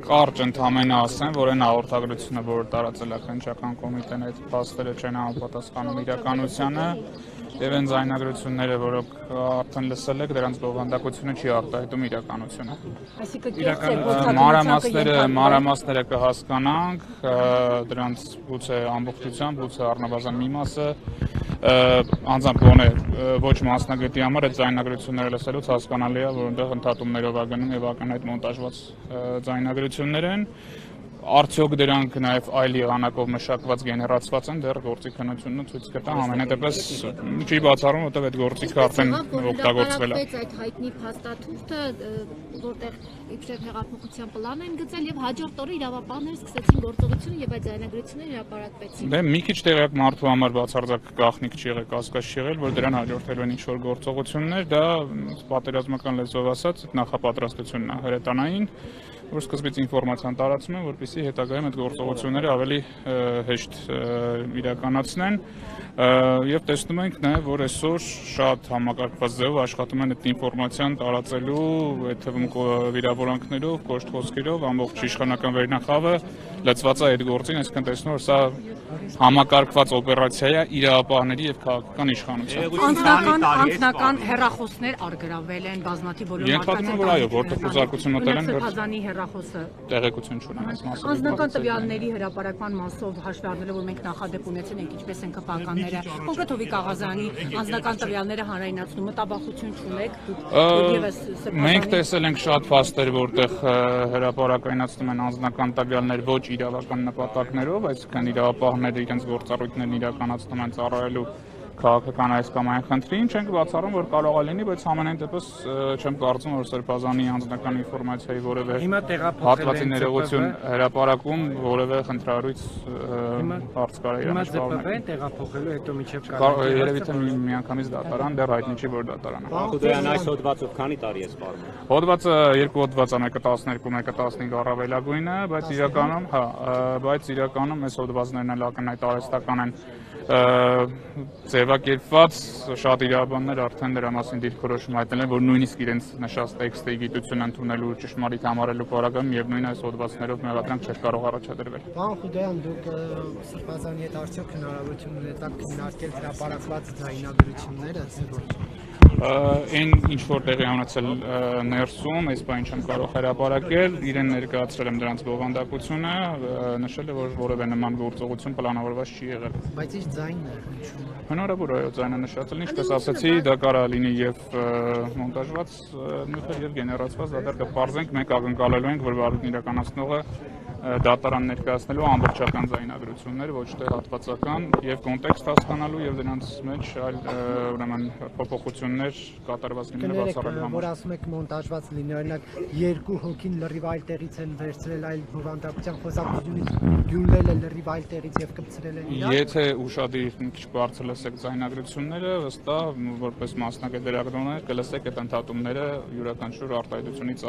Կարճ ընդամենը ասեմ, որ այն հաղորդագրությունը, որը տարածել է քննչական կոմիտեն, այդ փաստերը չեն համապատասխանում իրականությանը, եւ այն ձայնագրությունները, որոնք արդեն լսել եք, դրանց բովանդակությունը չի արտահայտում իրականությունը։ Մանրամասները կհասկանանք, դրանց գուցե ամբողջությամբ, գուցե առնվազն մի մասը անձամբ գոնե ոչ մասնագետի համար այդ ձայնագրությունները լսելուց հասկանալի է, որ այնտեղ ընդհատումներով է գնում եւ ակնհայտ մոնտաժված ձայնագրություններ են։ Արդյոք դրանք նաև այլ եղանակով մշակված գեներացված են, դեռ գործի քննությունը ցույց կտա, ամենատեպս չի բացառում, որտեղ այդ գործիքը արդեն օգտագործվել է։ Այդ հայտնի փաստաթուղթը, որտեղ իբրև հեղափոխության պլան են գծել եւ հաջորդ օրը իրավապահները սկսեցին գործողությունը եւ այդ ձայնագրությունները հրապարակվեցին։ Դե մի քիչ տեղյակ մարդու համար բացարձակ գաղտնիք չի եղել, կասկած չի եղել, որ դրան հաջորդելու են ինչ-որ գործողություններ, դա պատերազմական լեզվով ասած նախապատրաստությունն է հրետանային, որ սկզբից ինֆորմացիան տարածում են, որպեսզի հետագայում այդ գործողությունները ավելի հեշտ իրականացնեն եւ տեսնում ենք նաեւ, որ այսօր շատ համակարգված ձևով աշխատում են այդ ինֆորմացիան տարածելու, այդ թվում վիրավորանքներով, կոշտ խոսքերով, ամբողջ իշխանական վերնախավը լծված է այդ գործին, այսինքն տեսնում որ սա համակարգված օպերացիա է իրավապահների եւ քաղաքական իշխանության։ Անձնական հեռախոսներ արգրավել են բազմաթիվ Ենթադրում որ այո, որտեղ խոզարկություն մտել են, Սրբազանի հեռախոսը տեղեկություն չունեն այս մասով։ Անձնական տվյալների հրապարակման մասով հաշվի առնելով, որ մենք նախադեպ ունեցել ենք ինչպես են ԿՊԱ-ականները, կոնկրետ Հովիկ Աղազյանի անձնական տվյալները հանրայնացնում, մտաբախություն չունեք, եւս մենք տեսել ենք շատ փաստեր, որտեղ հրապարակայնացնում են անձնական տվյալներ ոչ իրավական նպատակներով, այսինքն իրավապահները իրենց գործառույթներն իրականացնում են ծառայելու քաղաքական այս կամ այն խնդրին, չենք բացառում, որ կարող է լինի, բայց ամենայն դեպս չեմ կարծում, որ Սրբազանի անձնական ինֆորմացիայի որևէ հատվածի ներողություն հրապարակում որևէ խնդրառույց հարց կարա իրականացնել։ Տեղափոխելու հետո միջև երևի թե միանգամից դատարան, դեռ հայտնի չի, որ դատարան է։ Դրան այս հոդվածով քանի տարի է սպառնում։ Հոդվածը երկու հոդված է, մեկը 12, մեկը 15 առավելագույնը, բայց իրականում այս հոդվածներն էլ ակնհայտ արհեստական են ձևակերպված, շատ իրավաբաններ արդեն դրա մասին դիրքորոշում հայտնել են, որ նույնիսկ իրենց նշած տեքստի գիտություն ընդունելու ճշմարիտ համարելու պարագայում եւ նույն այս հոդվածներով մեղադրանք չէր կարող առաջադրվել։ Պարոն Խուդայան, դուք Սրբազանի հետ արդյոք հնարավորություն ունեցաք քննարկել հրապարակված ձայնագրությունները, Այն ինչ որ տեղի ունեցել ներսում, այս բանը չեմ կարող հրապարակել, իրեն ներկայացրել եմ դրանց բովանդակությունը, նշել է, որ որևէ նման գործողություն պլանավորված չի եղել։ Բայց ինչ ձայնն է հնչում։ Հնարավոր է ձայնը նշածել, ինչպես ասացի, դա կարա լինի եւ մոնտաժված նյութեր եւ գեներացված, դա դեռ կպարզենք, մենք ակնկալելու ենք, որ վարույթն իրականացնողը դատարան ներկայացնելու ամբողջական ձայնագրություններ, ոչ թե հատվածական եւ կոնտեքստ հասկանալու եւ դրանց մեջ այլ ուրեմն փոփոխություններ կատարված լինելու բացառելու համար։ Որ ասում եք մոնտաժված լինի, օրինակ երկու հոգին լրիվ այլ տեղից են վերցրել այլ բովանդակության խոսակցությունից գյուլել է լրիվ այլ տեղից եւ կպցրել են իրար։ Եթե ուշադիր մի քիչ բարձր լսեք ձայնագրությունները, վստահ որպես մասնակից դերակատարներ կլսեք այդ ընդհատումները յուրաքանչյուր արտահայտությունից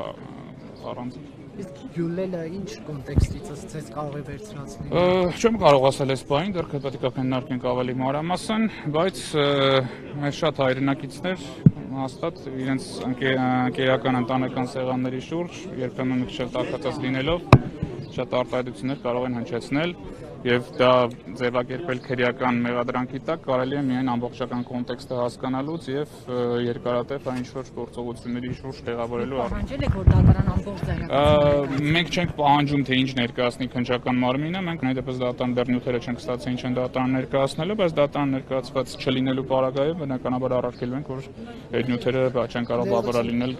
առանց։ Իսկ գյուլելը ինչ կոնտեքստից ասած կարող է վերցրածնի։ Չեմ կարող ասել այս բանին, դեռ պետք է քննարկենք ավելի մանրամասն, բայց մեր շատ հայրենակիցներ հաստատ իրենց ընկերական ընտանեկան սեղանների շուրջ երբեմն մի քիչ տաքացած լինելով շատ արտահայտություններ կարող են հնչեցնել եւ դա ձևակերպել քրեական մեղադրանքի տակ կարելի է միայն ամբողջական կոնտեքստը հասկանալուց եւ երկարատև այն ինչ-որ գործողությունների շուրջ տեղավորելու Պահանջել եք, որ դատարան ամբողջ ձայնագրությունները։ Մենք չենք պահանջում, թե ինչ ներկայացնի քննչական մարմինը, մենք նույնպես դատարան բեռնյութերը չենք ստացել ինչ են դատարան ներկայացնելու, բայց դատարան ներկայացված չլինելու պարագայում բնականաբար առարկելու ենք, որ այդ նյութերը չեն կարող բավարար լինել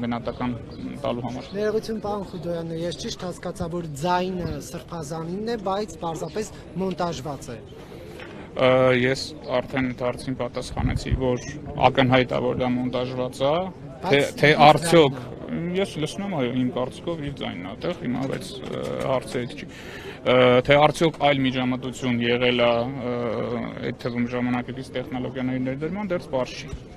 գնահատական տալու համար։ Ներողություն, պարոն Խուդոյան, ես ճիշտ հասկացա, որ ձայնը Սրբազանինն է, բայց պարզապես մոնտաժված է։ Ես արդեն դարձին պատասխանեցի, որ ակնհայտ է, որ դա մոնտաժված է, թե արդյոք ես լսում եմ, այո, իմ կարծիքով իր ձայնն է այդտեղ, հիմա բայց հարցը այդ չի։ Թե արդյոք այլ միջամտություն եղել է այդ թվում ժամանակակից տեխնոլոգիաների ներդրման, դեռ պարզ չի։